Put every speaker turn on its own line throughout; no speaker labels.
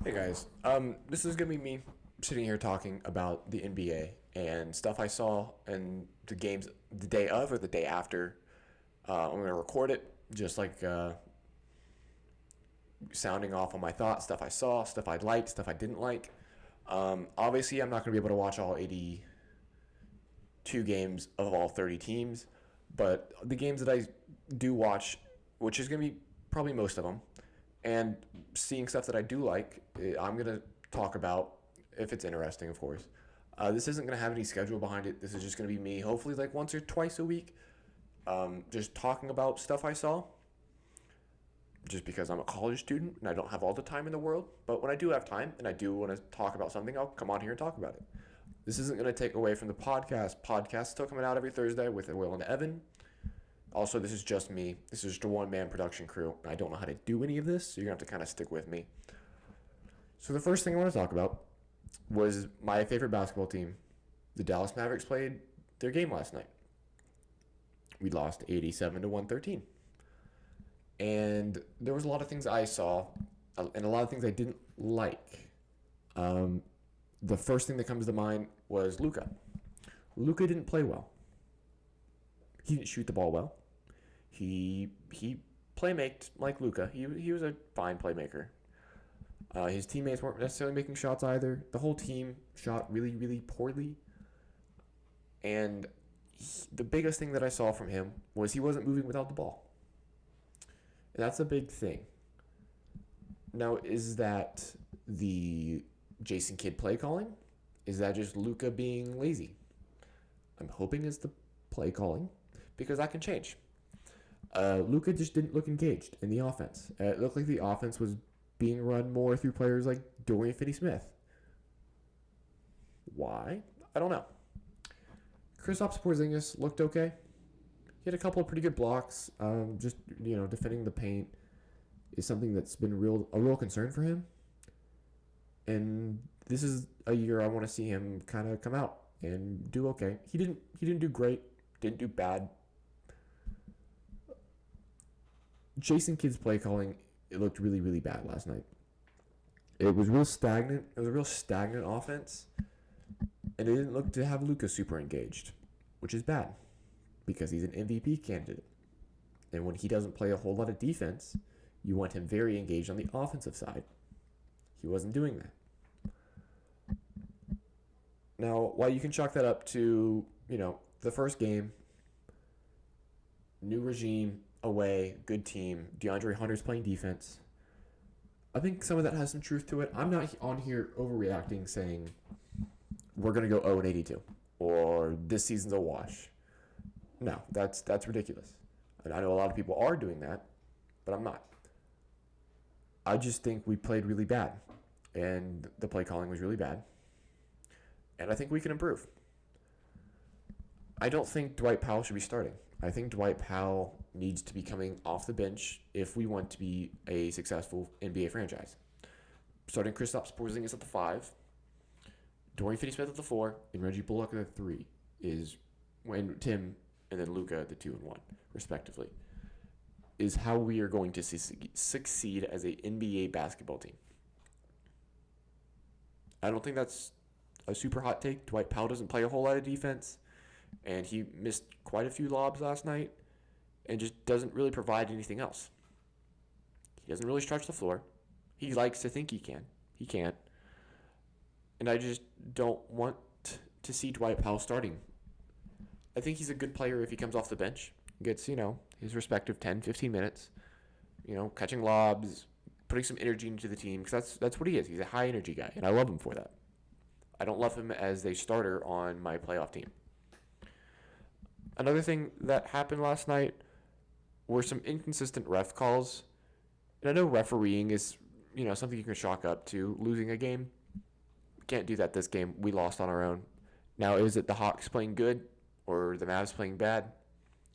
Hey guys, this is gonna be me sitting here talking about the NBA and stuff I saw in the games the day of or the day after. I'm gonna record it, just like sounding off on my thoughts, stuff I saw, stuff I liked, stuff I didn't like. Obviously, I'm not gonna be able to watch all 82 games of all 30 teams, but the games that I do watch, which is gonna be probably most of them, and seeing stuff that I do like, I'm gonna talk about if it's interesting, of course. This isn't gonna have any schedule behind it. This is just gonna be me, hopefully like once or twice a week, just talking about stuff I saw. Just because I'm a college student and I don't have all the time in the world, but when I do have time and I do want to talk about something, I'll come on here and talk about it. This isn't going to take away from the podcast. Podcast still coming out every Thursday with Will and Evan. Also, this is just me. This is just a one-man production crew. I don't know how to do any of this, so you're going to have to kind of stick with me. So the first thing I want to talk about was my favorite basketball team. The Dallas Mavericks played their game last night. We lost 87 to 113. And there was a lot of things I saw and a lot of things I didn't like. The first thing that comes to mind was Luka. Luka didn't play well. He didn't shoot the ball well. He playmaked like Luka. He was a fine playmaker. His teammates weren't necessarily making shots either. The whole team shot really, really poorly. And the biggest thing that I saw from him was he wasn't moving without the ball. And that's a big thing. Now, is that the Jason Kidd play calling? Is that just Luka being lazy? I'm hoping it's the play calling because that can change. Luka just didn't look engaged in the offense. It looked like the offense was being run more through players like Dorian Finney-Smith. Why? I don't know. Kristaps Porzingis looked okay. He had a couple of pretty good blocks. Just defending the paint is something that's been a real concern for him. And this is a year I want to see him kind of come out and do okay. He didn't do great, didn't do bad. Jason Kidd's play calling, it looked really, really bad last night. It was real stagnant. It was a real stagnant offense. And it didn't look to have Luka super engaged, which is bad because he's an MVP candidate. And when he doesn't play a whole lot of defense, you want him very engaged on the offensive side. He wasn't doing that. Now, while you can chalk that up to, the first game, new regime, away, good team, DeAndre Hunter's playing defense, I think some of that has some truth to it. I'm not on here overreacting saying we're going to go 0-82 or this season's a wash. No, that's ridiculous. And I know a lot of people are doing that, but I'm not. I just think we played really bad, and the play calling was really bad, and I think we can improve. I don't think Dwight Powell should be starting. I think Dwight Powell needs to be coming off the bench if we want to be a successful NBA franchise. Starting Kristaps Porzingis at the 5, Dorian Finney-Smith at the 4, and Reggie Bullock at the 3 is when Tim and then Luka at the 2 and 1, respectively, is how we are going to succeed as a NBA basketball team. I don't think that's a super hot take. Dwight Powell doesn't play a whole lot of defense, and he missed quite a few lobs last night and just doesn't really provide anything else. He doesn't really stretch the floor. He likes to think he can. He can't. And I just don't want to see Dwight Powell starting. I think he's a good player if he comes off the bench. Gets, his respective 10, 15 minutes, catching lobs, putting some energy into the team, because that's what he is. He's a high-energy guy, and I love him for that. I don't love him as a starter on my playoff team. Another thing that happened last night were some inconsistent ref calls. And I know refereeing is, something you can chalk up to losing a game. We can't do that this game. We lost on our own. Now, is it the Hawks playing good or the Mavs playing bad?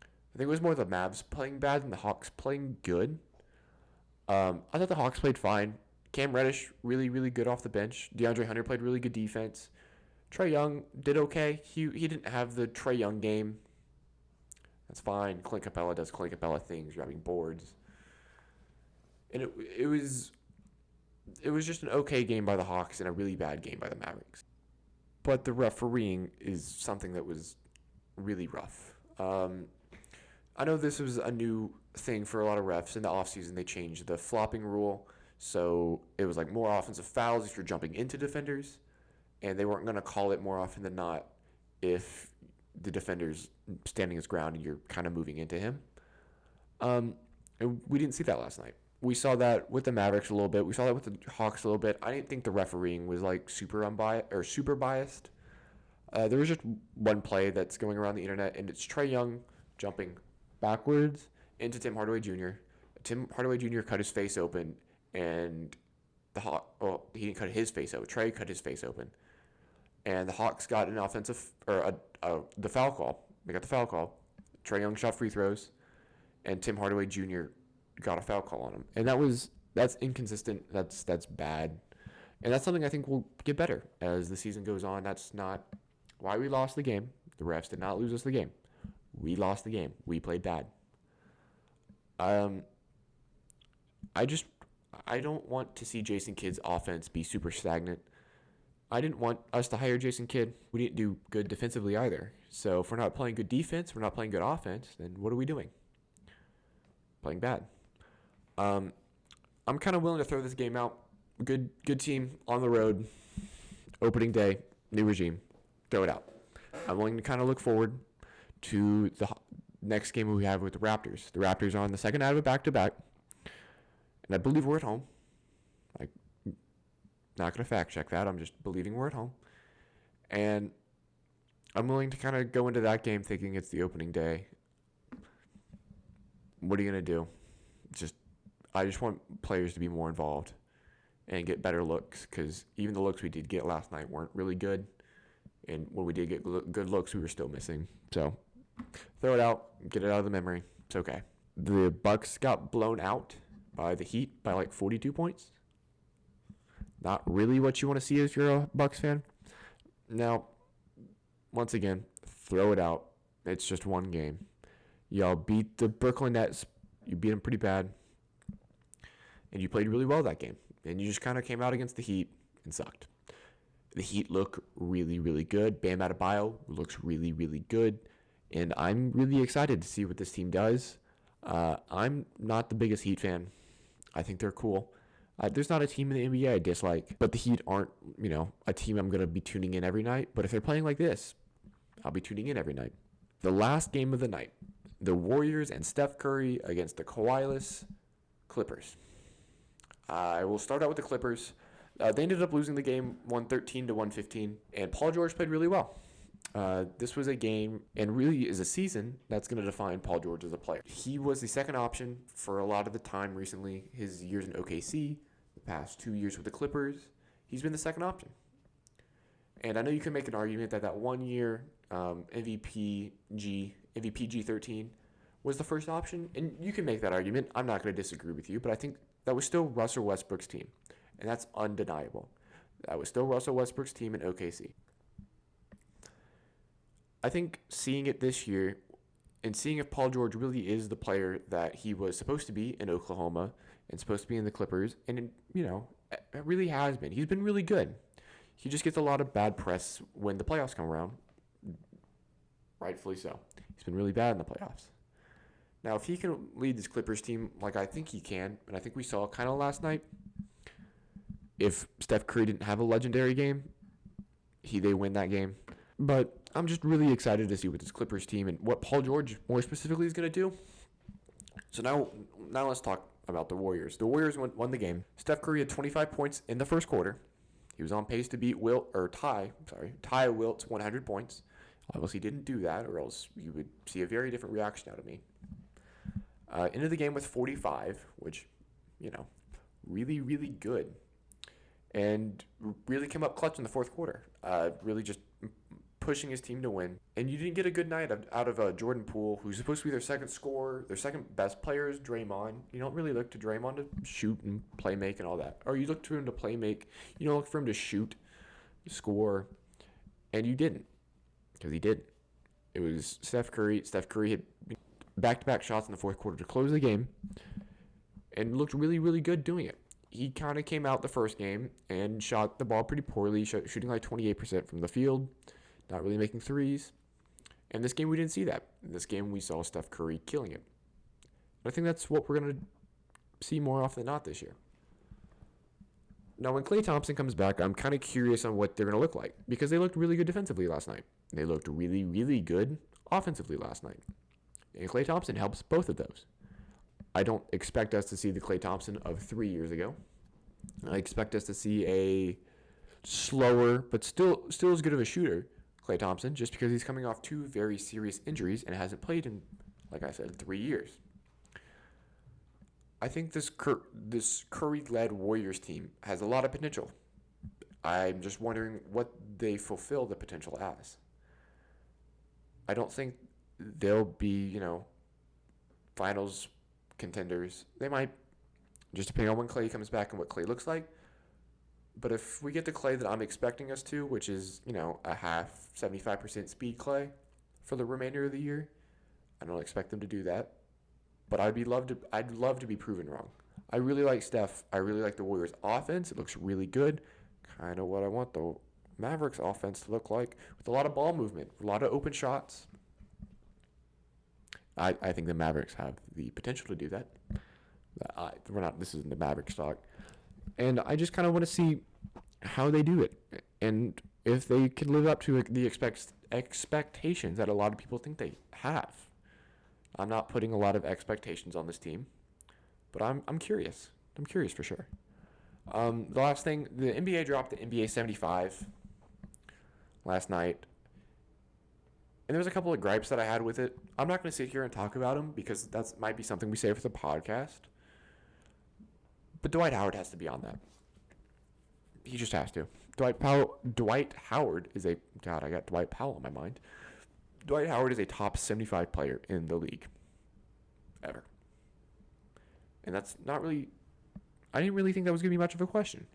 I think it was more the Mavs playing bad than the Hawks playing good. I thought the Hawks played fine. Cam Reddish, really, really good off the bench. DeAndre Hunter played really good defense. Trae Young did okay. He didn't have the Trae Young game. That's fine. Clint Capella does Clint Capella things, grabbing boards. And it was it was just an okay game by the Hawks and a really bad game by the Mavericks. But the refereeing is something that was really rough. I know this was a new thing for a lot of refs in the offseason. They changed the flopping rule. So it was like more offensive fouls if you're jumping into defenders. And they weren't going to call it more often than not if the defender's standing his ground and you're kind of moving into him. And we didn't see that last night. We saw that with the Mavericks a little bit. We saw that with the Hawks a little bit. I didn't think the refereeing was like super unbiased or super biased. There was just one play that's going around the internet, and it's Trae Young jumping backwards into Tim Hardaway Jr. Tim Hardaway Jr. cut his face open, and he didn't cut his face open. Trae cut his face open, and the Hawks got an offensive the foul call. They got the foul call. Trae Young shot free throws, and Tim Hardaway Jr. got a foul call on him, and that's inconsistent. That's bad, and that's something I think will get better as the season goes on. That's not why we lost the game. The refs did not lose us the game. We lost the game. We played bad. I don't want to see Jason Kidd's offense be super stagnant. I didn't want us to hire Jason Kidd. We didn't do good defensively either. So if we're not playing good defense, we're not playing good offense, then what are we doing? Playing bad. I'm kind of willing to throw this game out. Good team on the road. Opening day, new regime. Throw it out. I'm willing to kind of look forward to the next game we have with the Raptors. The Raptors are on the second out of a back-to-back. And I believe we're at home. I'm not going to fact check that. I'm just believing we're at home. And I'm willing to kind of go into that game thinking it's the opening day. What are you going to do? I just want players to be more involved and get better looks, because even the looks we did get last night weren't really good. And when we did get good looks, we were still missing. So throw it out, get it out of the memory. It's okay. The Bucks got blown out by the Heat by like 42 points. Not really what you want to see if you're a Bucks fan. Now, once again, throw it out. It's just one game. Y'all beat the Brooklyn Nets. You beat them pretty bad. And you played really well that game. And you just kind of came out against the Heat and sucked. The Heat look really, really good. Bam Adebayo looks really, really good. And I'm really excited to see what this team does. I'm not the biggest Heat fan. I think they're cool. There's not a team in the NBA I dislike. But the Heat aren't, a team I'm going to be tuning in every night. But if they're playing like this, I'll be tuning in every night. The last game of the night. The Warriors and Steph Curry against the Kawhi-less Clippers. I will start out with the Clippers. They ended up losing the game 113 to 115, and Paul George played really well. This was a game, and really is a season, that's going to define Paul George as a player. He was the second option for a lot of the time recently. His years in OKC, the past 2 years with the Clippers, he's been the second option. And I know you can make an argument that 1 year MVP G13 was the first option, and you can make that argument. I'm not going to disagree with you, but I think that was still Russell Westbrook's team. And that's undeniable. That was still Russell Westbrook's team in OKC. I think seeing it this year and seeing if Paul George really is the player that he was supposed to be in Oklahoma and supposed to be in the Clippers, and, it really has been. He's been really good. He just gets a lot of bad press when the playoffs come around. Rightfully so. He's been really bad in the playoffs. Now, if he can lead this Clippers team like I think he can, and I think we saw kind of last night, if Steph Curry didn't have a legendary game, they win that game. But I'm just really excited to see what this Clippers team and what Paul George more specifically is going to do. So now let's talk about the Warriors. The Warriors won the game. Steph Curry had 25 points in the first quarter. He was on pace to beat Ty Wilt's 100 points. Obviously didn't do that, or else you would see a very different reaction out of me. Ended the game with 45, which, really, really good. And really came up clutch in the fourth quarter. Really just pushing his team to win. And you didn't get a good night out of Jordan Poole, who's supposed to be their second scorer. Their second best player is Draymond. You don't really look to Draymond to shoot and play make and all that. Or you look to him to play make. You don't look for him to shoot, score. And you didn't. Because he did. It was Steph Curry. Steph Curry hit back-to-back shots in the fourth quarter to close the game. And looked really, really good doing it. he kind of came out the first game and shot the ball pretty poorly, shooting like 28% from the field, not really making threes. And this game, we didn't see that. In this game, we saw Steph Curry killing it. I think that's what we're going to see more often than not this year. Now, when Klay Thompson comes back, I'm kind of curious on what they're going to look like because they looked really good defensively last night. They looked really, really good offensively last night. And Klay Thompson helps both of those. I don't expect us to see the Klay Thompson of 3 years ago. I expect us to see a slower, but still as good of a shooter, Klay Thompson, just because he's coming off 2 very serious injuries and hasn't played in, like I said, 3 years. I think this Curry-led Warriors team has a lot of potential. I'm just wondering what they fulfill the potential as. I don't think they'll be, finals contenders. They might, just depending on when Klay comes back and what Klay looks like. But if we get the Klay that I'm expecting us to, which is, a half, 75% speed Klay for the remainder of the year, I don't expect them to do that. But I'd love to be proven wrong. I really like Steph. I really like the Warriors' offense. It looks really good. Kind of what I want the Mavericks' offense to look like, with a lot of ball movement, a lot of open shots. I think the Mavericks have the potential to do that. This isn't the Mavericks talk. And I just kind of want to see how they do it and if they can live up to the expectations that a lot of people think they have. I'm not putting a lot of expectations on this team, but I'm curious. I'm curious for sure. The last thing, the NBA dropped the NBA 75 last night. And there was a couple of gripes that I had with it. I'm not going to sit here and talk about them because that might be something we save for the podcast. But Dwight Howard has to be on that. He just has to. Dwight Howard is a... God, I got Dwight Powell on my mind. Dwight Howard is a top 75 player in the league. Ever. And that's not really... I didn't really think that was going to be much of a question.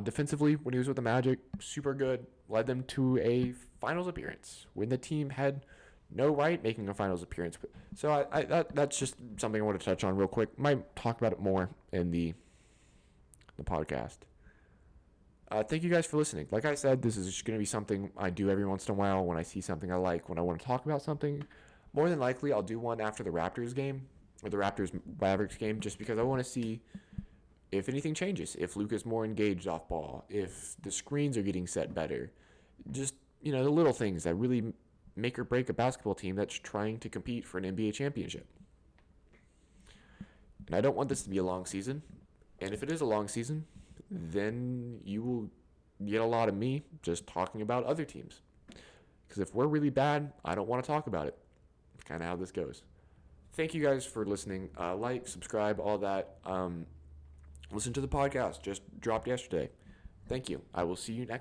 Defensively, when he was with the Magic, super good. Led them to a finals appearance when the team had no right making a finals appearance. So that's just something I want to touch on real quick. Might talk about it more in the podcast. Thank you guys for listening. Like I said, this is just going to be something I do every once in a while when I see something I like, when I want to talk about something. More than likely, I'll do one after the Raptors game or the Raptors-Mavericks game just because I want to see if anything changes, if Luke is more engaged off ball, if the screens are getting set better. Just, the little things that really make or break a basketball team that's trying to compete for an NBA championship. And I don't want this to be a long season. And if it is a long season, then you will get a lot of me just talking about other teams. Because if we're really bad, I don't want to talk about it. It's kind of how this goes. Thank you guys for listening. Like, subscribe, all that. Listen to the podcast. Just dropped yesterday. Thank you. I will see you next